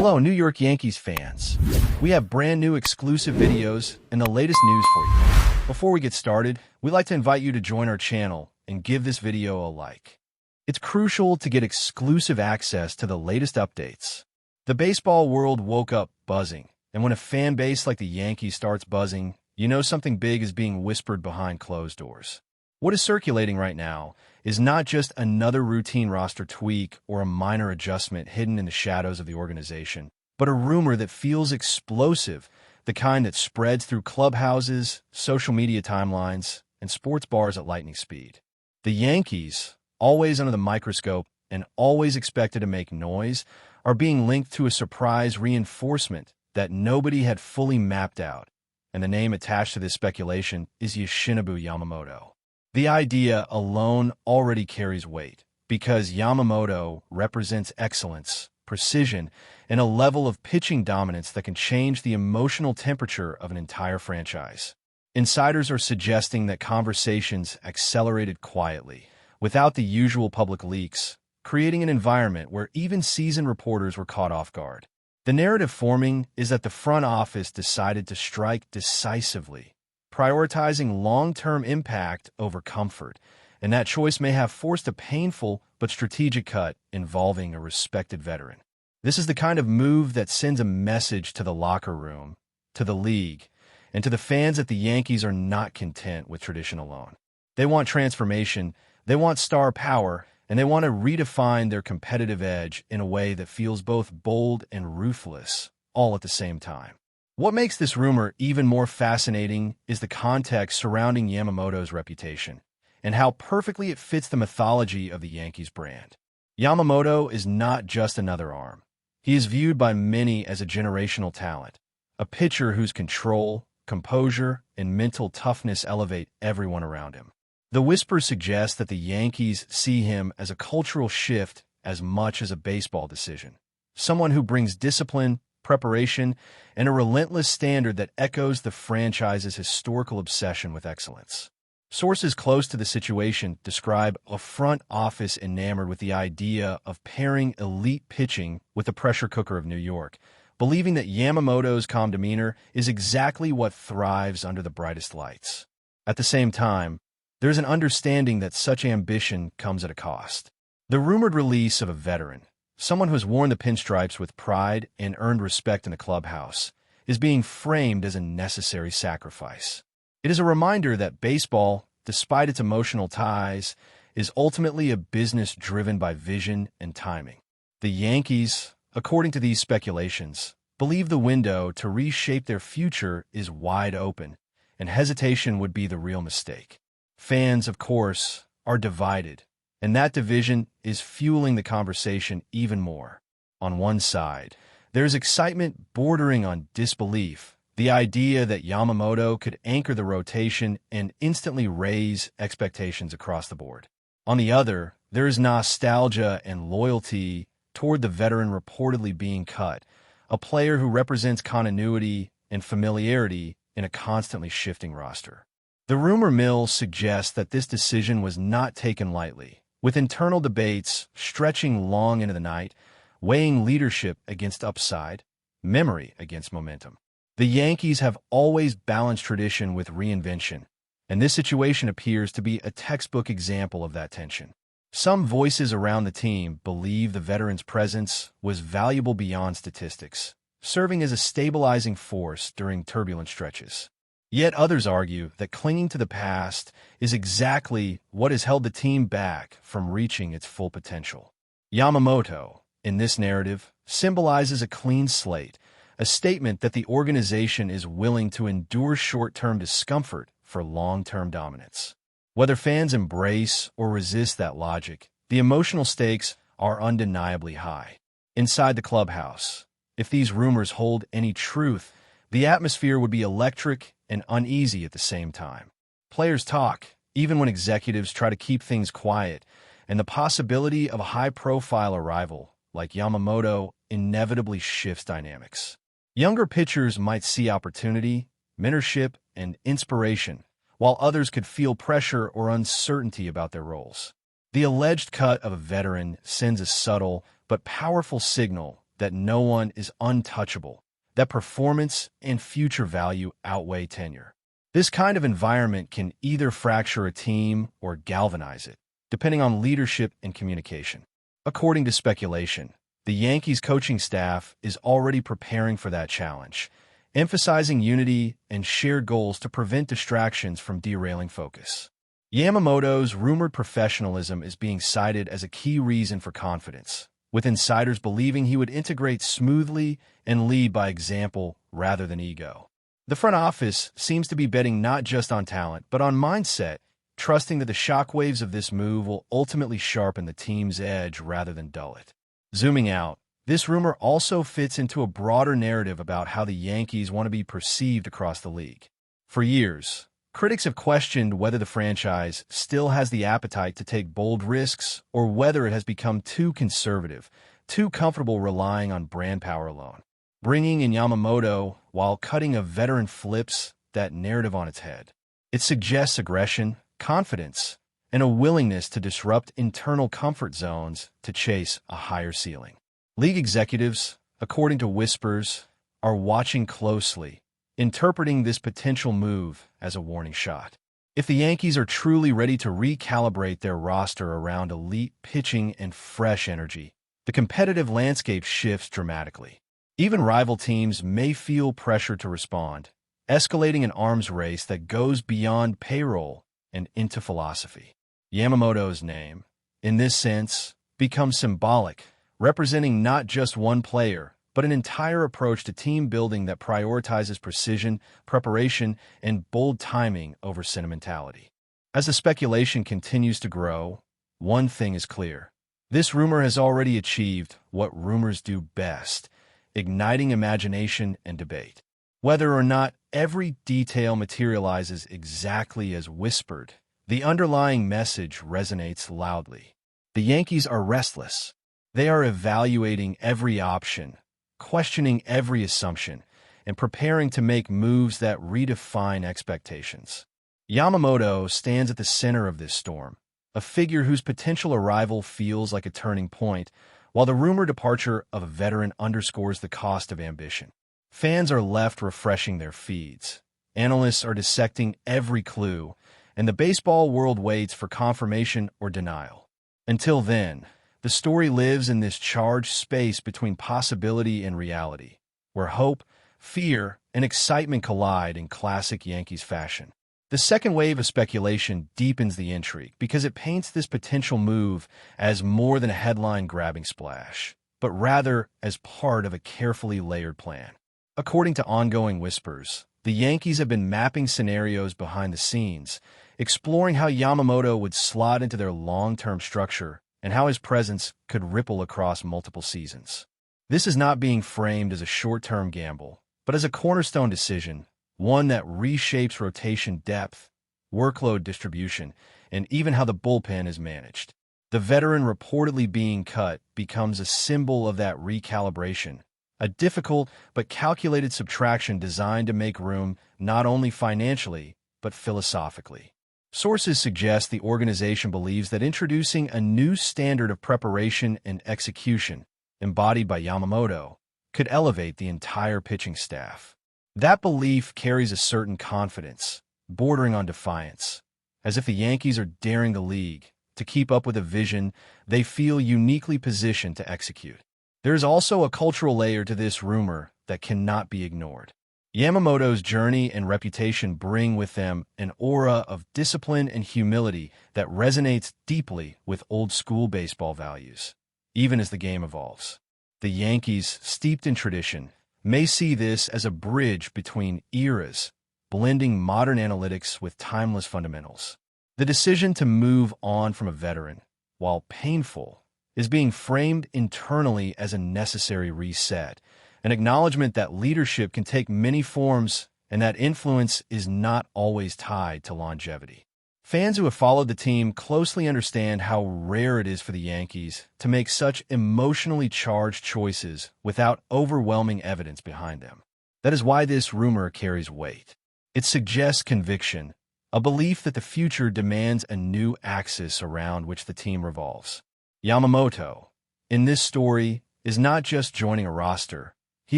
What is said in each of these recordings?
Hello, New York Yankees fans. We have brand new exclusive videos and the latest news for you. Before we get started, we'd like to invite you to join our channel and give this video a like. It's crucial to get exclusive access to the latest updates. The baseball world woke up buzzing, and when a fan base like the Yankees starts buzzing, you know something big is being whispered behind closed doors. What is circulating right now is not just another routine roster tweak or a minor adjustment hidden in the shadows of the organization, but a rumor that feels explosive, the kind that spreads through clubhouses, social media timelines, and sports bars at lightning speed. The Yankees, always under the microscope and always expected to make noise, are being linked to a surprise reinforcement that nobody had fully mapped out, and the name attached to this speculation is Yoshinobu Yamamoto. The idea alone already carries weight, because Yamamoto represents excellence, precision, and a level of pitching dominance that can change the emotional temperature of an entire franchise. Insiders are suggesting that conversations accelerated quietly, without the usual public leaks, creating an environment where even seasoned reporters were caught off guard. The narrative forming is that the front office decided to strike decisively, prioritizing long-term impact over comfort, and that choice may have forced a painful but strategic cut involving a respected veteran. This is the kind of move that sends a message to the locker room, to the league, and to the fans that the Yankees are not content with tradition alone. They want transformation, they want star power, and they want to redefine their competitive edge in a way that feels both bold and ruthless, all at the same time. What makes this rumor even more fascinating is the context surrounding Yamamoto's reputation, and how perfectly it fits the mythology of the Yankees brand. Yamamoto is not just another arm. He is viewed by many as a generational talent, a pitcher whose control, composure, and mental toughness elevate everyone around him. The whispers suggest that the Yankees see him as a cultural shift as much as a baseball decision, someone who brings discipline, preparation, and a relentless standard that echoes the franchise's historical obsession with excellence. Sources close to the situation describe a front office enamored with the idea of pairing elite pitching with the pressure cooker of New York, believing that Yamamoto's calm demeanor is exactly what thrives under the brightest lights. At the same time, there's an understanding that such ambition comes at a cost. The rumored release of a veteran, someone who has worn the pinstripes with pride and earned respect in the clubhouse, is being framed as a necessary sacrifice. It is a reminder that baseball, despite its emotional ties, is ultimately a business driven by vision and timing. The Yankees, according to these speculations, believe the window to reshape their future is wide open, and hesitation would be the real mistake. Fans, of course, are divided, and that division is fueling the conversation even more. On one side, there's excitement bordering on disbelief, the idea that Yamamoto could anchor the rotation and instantly raise expectations across the board. On the other, there is nostalgia and loyalty toward the veteran reportedly being cut, a player who represents continuity and familiarity in a constantly shifting roster. The rumor mill suggests that this decision was not taken lightly, with internal debates stretching long into the night, weighing leadership against upside, memory against momentum. The Yankees have always balanced tradition with reinvention, and this situation appears to be a textbook example of that tension. Some voices around the team believe the veteran's presence was valuable beyond statistics, serving as a stabilizing force during turbulent stretches. Yet others argue that clinging to the past is exactly what has held the team back from reaching its full potential. Yamamoto, in this narrative, symbolizes a clean slate, a statement that the organization is willing to endure short-term discomfort for long-term dominance. Whether fans embrace or resist that logic, the emotional stakes are undeniably high. Inside the clubhouse, if these rumors hold any truth, the atmosphere would be electric and uneasy at the same time. Players talk, even when executives try to keep things quiet, and the possibility of a high-profile arrival, like Yamamoto, inevitably shifts dynamics. Younger pitchers might see opportunity, mentorship, and inspiration, while others could feel pressure or uncertainty about their roles. The alleged cut of a veteran sends a subtle but powerful signal that no one is untouchable, that performance and future value outweigh tenure. This kind of environment can either fracture a team or galvanize it, depending on leadership and communication. According to speculation, the Yankees coaching staff is already preparing for that challenge, emphasizing unity and shared goals to prevent distractions from derailing focus. Yamamoto's rumored professionalism is being cited as a key reason for confidence, with insiders believing he would integrate smoothly and lead by example rather than ego. The front office seems to be betting not just on talent, but on mindset, trusting that the shockwaves of this move will ultimately sharpen the team's edge rather than dull it. Zooming out, this rumor also fits into a broader narrative about how the Yankees want to be perceived across the league. For years, critics have questioned whether the franchise still has the appetite to take bold risks or whether it has become too conservative, too comfortable relying on brand power alone. Bringing in Yamamoto while cutting a veteran flips that narrative on its head. It suggests aggression, confidence, and a willingness to disrupt internal comfort zones to chase a higher ceiling. League executives, according to whispers, are watching closely, interpreting this potential move as a warning shot. If the Yankees are truly ready to recalibrate their roster around elite pitching and fresh energy, the competitive landscape shifts dramatically. Even rival teams may feel pressure to respond, escalating an arms race that goes beyond payroll and into philosophy. Yamamoto's name, in this sense, becomes symbolic, representing not just one player, but an entire approach to team building that prioritizes precision, preparation, and bold timing over sentimentality. As the speculation continues to grow, one thing is clear. This rumor has already achieved what rumors do best, igniting imagination and debate. Whether or not every detail materializes exactly as whispered, the underlying message resonates loudly. The Yankees are restless. They are evaluating every option, questioning every assumption, and preparing to make moves that redefine expectations. Yamamoto stands at the center of this storm, a figure whose potential arrival feels like a turning point, while the rumored departure of a veteran underscores the cost of ambition. Fans are left refreshing their feeds. Analysts are dissecting every clue, and the baseball world waits for confirmation or denial. Until then, the story lives in this charged space between possibility and reality, where hope, fear, and excitement collide in classic Yankees fashion. The second wave of speculation deepens the intrigue because it paints this potential move as more than a headline-grabbing splash, but rather as part of a carefully layered plan. According to ongoing whispers, the Yankees have been mapping scenarios behind the scenes, exploring how Yamamoto would slot into their long-term structure and how his presence could ripple across multiple seasons. This is not being framed as a short-term gamble, but as a cornerstone decision, one that reshapes rotation depth, workload distribution, and even how the bullpen is managed. The veteran reportedly being cut becomes a symbol of that recalibration, a difficult but calculated subtraction designed to make room not only financially, but philosophically. Sources suggest the organization believes that introducing a new standard of preparation and execution, embodied by Yamamoto, could elevate the entire pitching staff. That belief carries a certain confidence, bordering on defiance, as if the Yankees are daring the league to keep up with a vision they feel uniquely positioned to execute. There is also a cultural layer to this rumor that cannot be ignored. Yamamoto's journey and reputation bring with them an aura of discipline and humility that resonates deeply with old-school baseball values, even as the game evolves. The Yankees, steeped in tradition, may see this as a bridge between eras, blending modern analytics with timeless fundamentals. The decision to move on from a veteran, while painful, is being framed internally as a necessary reset, an acknowledgement that leadership can take many forms and that influence is not always tied to longevity. Fans who have followed the team closely understand how rare it is for the Yankees to make such emotionally charged choices without overwhelming evidence behind them. That is why this rumor carries weight. It suggests conviction, a belief that the future demands a new axis around which the team revolves. Yamamoto, in this story, is not just joining a roster, he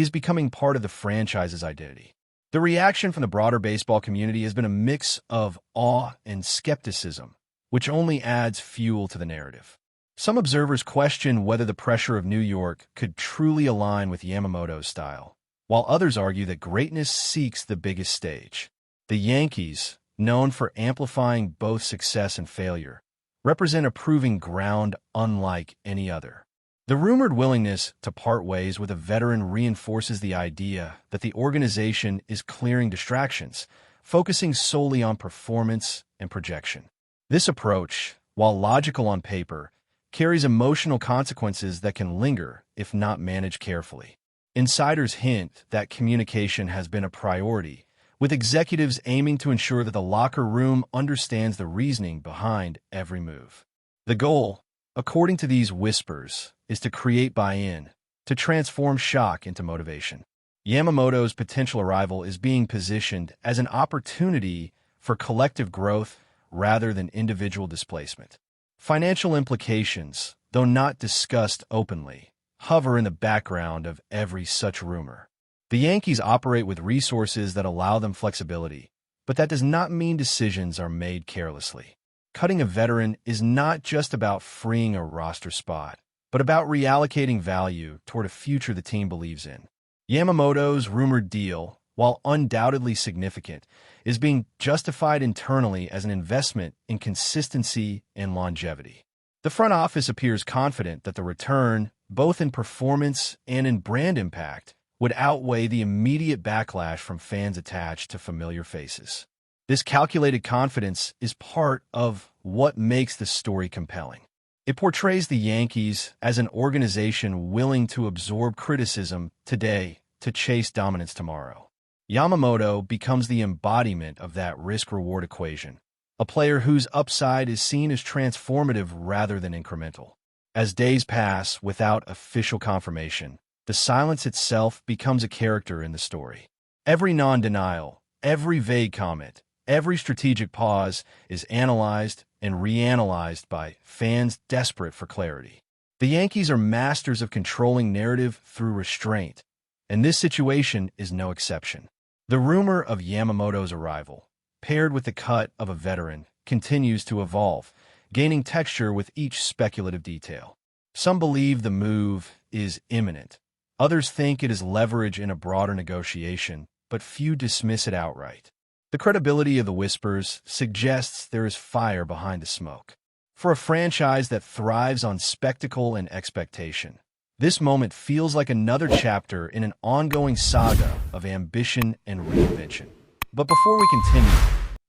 is becoming part of the franchise's identity. The reaction from the broader baseball community has been a mix of awe and skepticism, which only adds fuel to the narrative. Some observers question whether the pressure of New York could truly align with Yamamoto's style, while others argue that greatness seeks the biggest stage. The Yankees, known for amplifying both success and failure, represent a proving ground unlike any other. The rumored willingness to part ways with a veteran reinforces the idea that the organization is clearing distractions, focusing solely on performance and projection. This approach, while logical on paper, carries emotional consequences that can linger if not managed carefully. Insiders hint that communication has been a priority, with executives aiming to ensure that the locker room understands the reasoning behind every move. The goal, according to these whispers, is to create buy-in, to transform shock into motivation. Yamamoto's potential arrival is being positioned as an opportunity for collective growth rather than individual displacement. Financial implications, though not discussed openly, hover in the background of every such rumor. The Yankees operate with resources that allow them flexibility, but that does not mean decisions are made carelessly. Cutting a veteran is not just about freeing a roster spot, but about reallocating value toward a future the team believes in. Yamamoto's rumored deal, while undoubtedly significant, is being justified internally as an investment in consistency and longevity. The front office appears confident that the return, both in performance and in brand impact, would outweigh the immediate backlash from fans attached to familiar faces. This calculated confidence is part of what makes the story compelling. It portrays the Yankees as an organization willing to absorb criticism today to chase dominance tomorrow. Yamamoto becomes the embodiment of that risk-reward equation, a player whose upside is seen as transformative rather than incremental. As days pass without official confirmation, the silence itself becomes a character in the story. Every non-denial, every vague comment, every strategic pause is analyzed and reanalyzed by fans desperate for clarity. The Yankees are masters of controlling narrative through restraint, and this situation is no exception. The rumor of Yamamoto's arrival, paired with the cut of a veteran, continues to evolve, gaining texture with each speculative detail. Some believe the move is imminent. Others think it is leverage in a broader negotiation, but few dismiss it outright. The credibility of the whispers suggests there is fire behind the smoke. For a franchise that thrives on spectacle and expectation, this moment feels like another chapter in an ongoing saga of ambition and reinvention. But before we continue,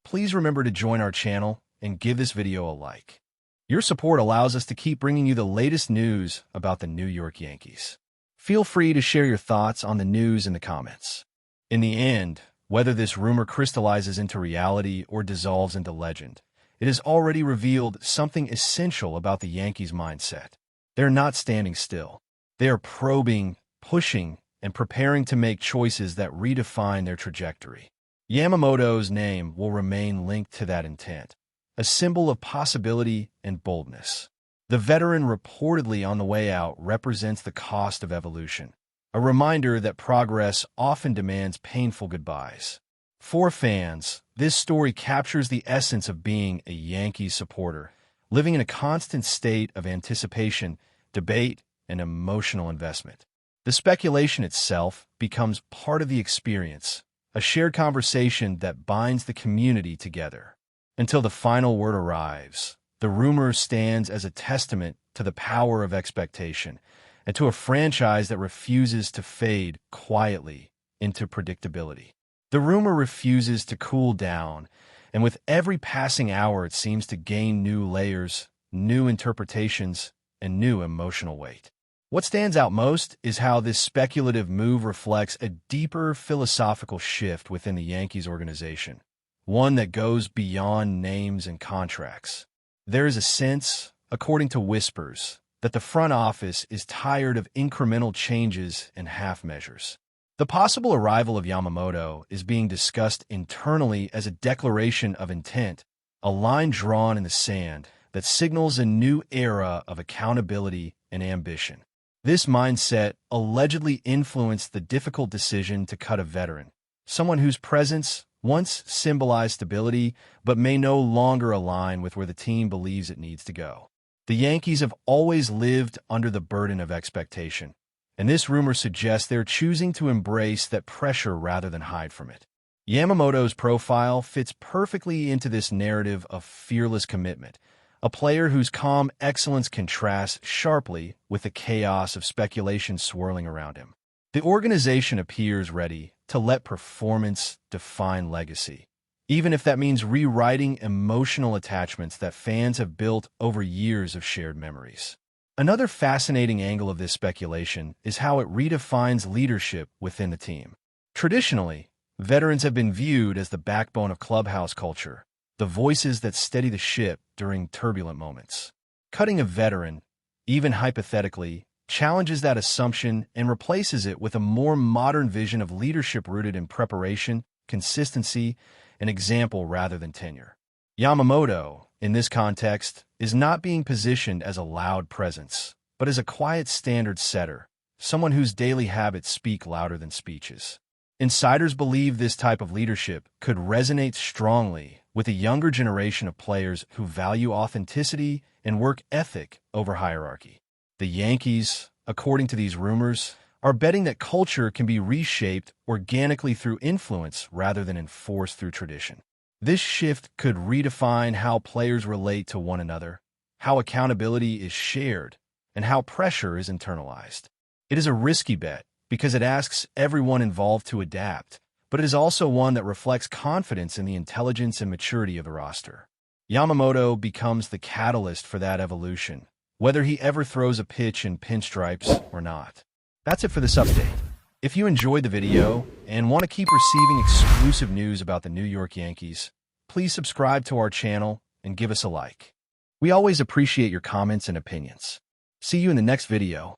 please remember to join our channel and give this video a like. Your support allows us to keep bringing you the latest news about the New York Yankees. Feel free to share your thoughts on the news in the comments. In the end, whether this rumor crystallizes into reality or dissolves into legend, it has already revealed something essential about the Yankees' mindset. They're not standing still. They are probing, pushing, and preparing to make choices that redefine their trajectory. Yamamoto's name will remain linked to that intent, a symbol of possibility and boldness. The veteran reportedly on the way out represents the cost of evolution, a reminder that progress often demands painful goodbyes. For fans, this story captures the essence of being a Yankees supporter, living in a constant state of anticipation, debate, and emotional investment. The speculation itself becomes part of the experience, a shared conversation that binds the community together. Until the final word arrives, the rumor stands as a testament to the power of expectation and to a franchise that refuses to fade quietly into predictability. The rumor refuses to cool down, and with every passing hour it seems to gain new layers, new interpretations, and new emotional weight. What stands out most is how this speculative move reflects a deeper philosophical shift within the Yankees organization, one that goes beyond names and contracts. There is a sense, according to whispers, that the front office is tired of incremental changes and half measures. The possible arrival of Yamamoto is being discussed internally as a declaration of intent, a line drawn in the sand that signals a new era of accountability and ambition. This mindset allegedly influenced the difficult decision to cut a veteran, someone whose presence once symbolized stability but may no longer align with where the team believes it needs to go. The Yankees have always lived under the burden of expectation, and this rumor suggests they're choosing to embrace that pressure rather than hide from it. Yamamoto's profile fits perfectly into this narrative of fearless commitment, a player whose calm excellence contrasts sharply with the chaos of speculation swirling around him. The organization appears ready to let performance define legacy, even if that means rewriting emotional attachments that fans have built over years of shared memories. Another fascinating angle of this speculation is how it redefines leadership within the team. Traditionally, veterans have been viewed as the backbone of clubhouse culture, the voices that steady the ship during turbulent moments. Cutting a veteran, even hypothetically, challenges that assumption and replaces it with a more modern vision of leadership rooted in preparation, consistency, and example rather than tenure. Yamamoto, in this context, is not being positioned as a loud presence, but as a quiet standard setter, someone whose daily habits speak louder than speeches. Insiders believe this type of leadership could resonate strongly with a younger generation of players who value authenticity and work ethic over hierarchy. The Yankees, according to these rumors, are betting that culture can be reshaped organically through influence rather than enforced through tradition. This shift could redefine how players relate to one another, how accountability is shared, and how pressure is internalized. It is a risky bet because it asks everyone involved to adapt, but it is also one that reflects confidence in the intelligence and maturity of the roster. Yamamoto becomes the catalyst for that evolution, whether he ever throws a pitch in pinstripes or not. That's it for this update. If you enjoyed the video and want to keep receiving exclusive news about the New York Yankees, please subscribe to our channel and give us a like. We always appreciate your comments and opinions. See you in the next video.